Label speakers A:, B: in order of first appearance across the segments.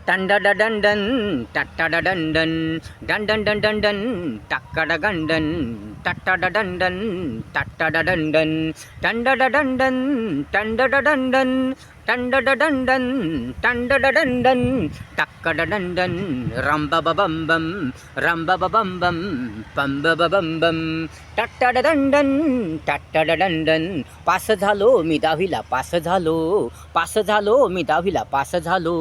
A: टंडडडंडन टट्टडडंडन डंडनडंडन टक्कडगंडन टट्टडडंडन टट्टडडंडन टंडडडंडन टंडडडंडन टंडडडंडन टंडडडंडन टक्कडडंडन रंबबबंबम रंबबबंबम पंबबबंबम टट्टडडंडन टट्टडडंडन pass झालो मी 10वीला pass झालो मी 10वीला पास झालो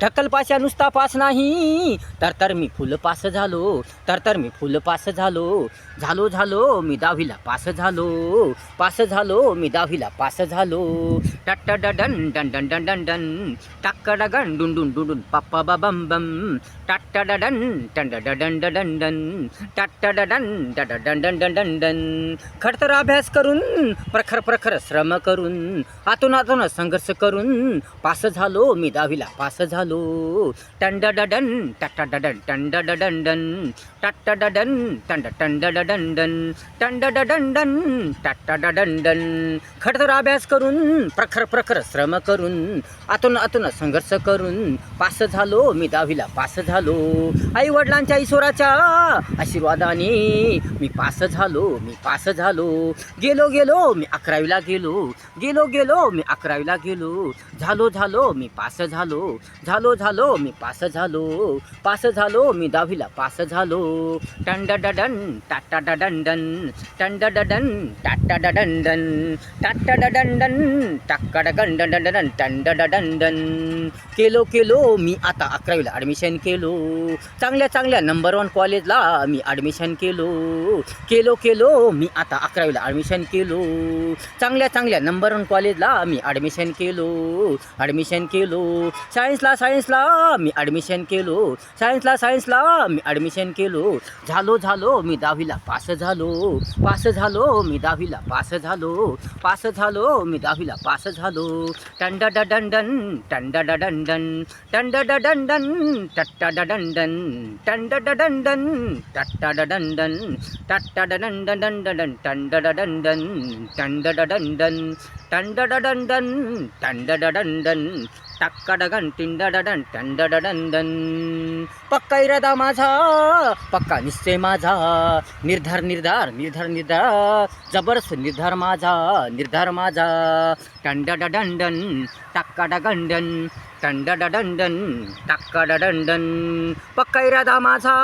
A: ढकलपाशा नुसता पास नाही तर मी फुल पास झालो मी फुल पास झालो मी 10वीला पास झालो मी 10वीला पास झालो टट्टडडन डन डन डन डन डन टक्कडगन डुन डुन डुन पप्पा बम बम टट्टडडन डन डन डन डन डन टट्टडडन डन डन डन डन डन खडतर अभ्यास करून प्रखर श्रम करून आतून संघर्ष करून पास झालो मी 10वीला पास झालो टंडडडन टट्टडडन टंडडडन टट्टडडन टंडडडन टंडडडन टट्टडडन खडतर अभ्यास करून प्रखर श्रम करून आतून संघर्ष करून पास झालो मी 10वीला पास झालो आई वडिलांच्या ईश्वराच्या आशीर्वादाने मी पास झालो गेलो मी 11वीला गेलो मी 11वीला गेलो झालो मी पास झालो मी पास झालो मी 10वीला पास झालो टंडडडन टट्टडडंडन टंडडडन टट्टडडंडन टट्टडडंडन टक्कडगंडन टंडडडंडन केलो मी आता 11वीला ॲडमिशन केलो चांगल्या नंबर 1 कॉलेजला मी ॲडमिशन केलो मी आता 11वीला ॲडमिशन केलो चांगल्या नंबर 1 कॉलेजला मी ॲडमिशन केलो सायन्सला मी ॲडमिशन केलो सायन्सला मी ॲडमिशन केलो झालो मी 10वीला पास झालो मी 10वीला पास झालो मी 10वीला पास झालो टंडडडंडन टंडडडंडन टंडडडंडन टट्टडडंडन टंडडडंडन टट्टडडंडन टट्टडडंडन टंडडडंडन टंडडडंडन टंडडडंडन टंडडडंडन टक्कडगन टिंडडडन टंडडडंडन पक्का इरादा माझा पक्का निश्चय माझा निर्धार जबरदस्त निर्धार माझा टंडडडंडन टक्कडगंडन टंडडडंडन टक्कडडंडन पक्का इरादा माझा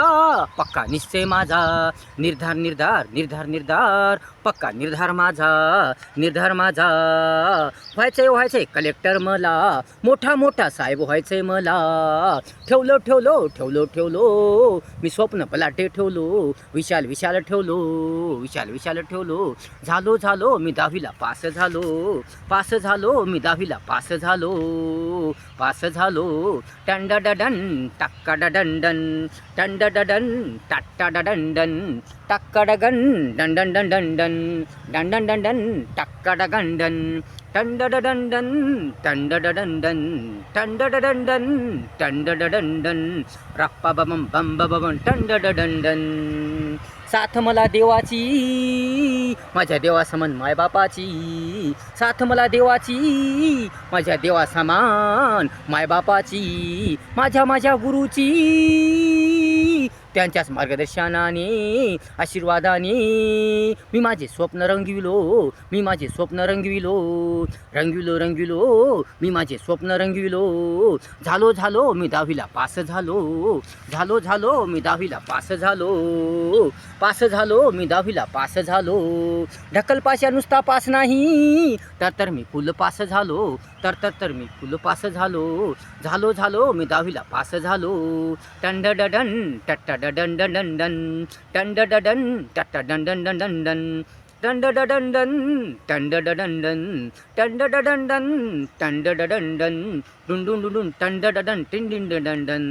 A: पक्का निश्चय माझा निर्धार पक्का निर्धार माझा व्हायचंय कलेक्टर मला मोठा साहेब व्हायचंय मला ठेवलो मी स्वप्न पलाटे ठेवलो विशाल ठेवलो झालो मी 10वीला पास झालो मी 10वीला पास झालो टंडडडन टक्कडडंडन टंडडडन टट्टडडंडन टक्कडगन डंडन टक्कडगंडन टंडडडंडन रप्पा बम टंडडडंडन साथ मला देवाची माझ्या देवासमान मायबापाची साथ मला देवाची माझ्या देवासमान मायबापाची माझ्या गुरुची त्यांच्याच मार्गदर्शनाने आशीर्वादाने मी माझे स्वप्न रंगविलो मी माझे स्वप्न रंगविलो मी माझे स्वप्न रंगविलो झालो मी 10वीला पास झालो मी 10वीला पास झालो मी 10वीला पास झालो ढकलपाशा नुसता पास नाही तर मी फुल पास झालो तर मी फुल पास झालो मी 10वीला पास झालो टंडडडन टट्टडडंडन टंडडडन टट्टडडंडन टंडडडंडन डुन डुन डुन टंडडडन टिंडिंडडंडन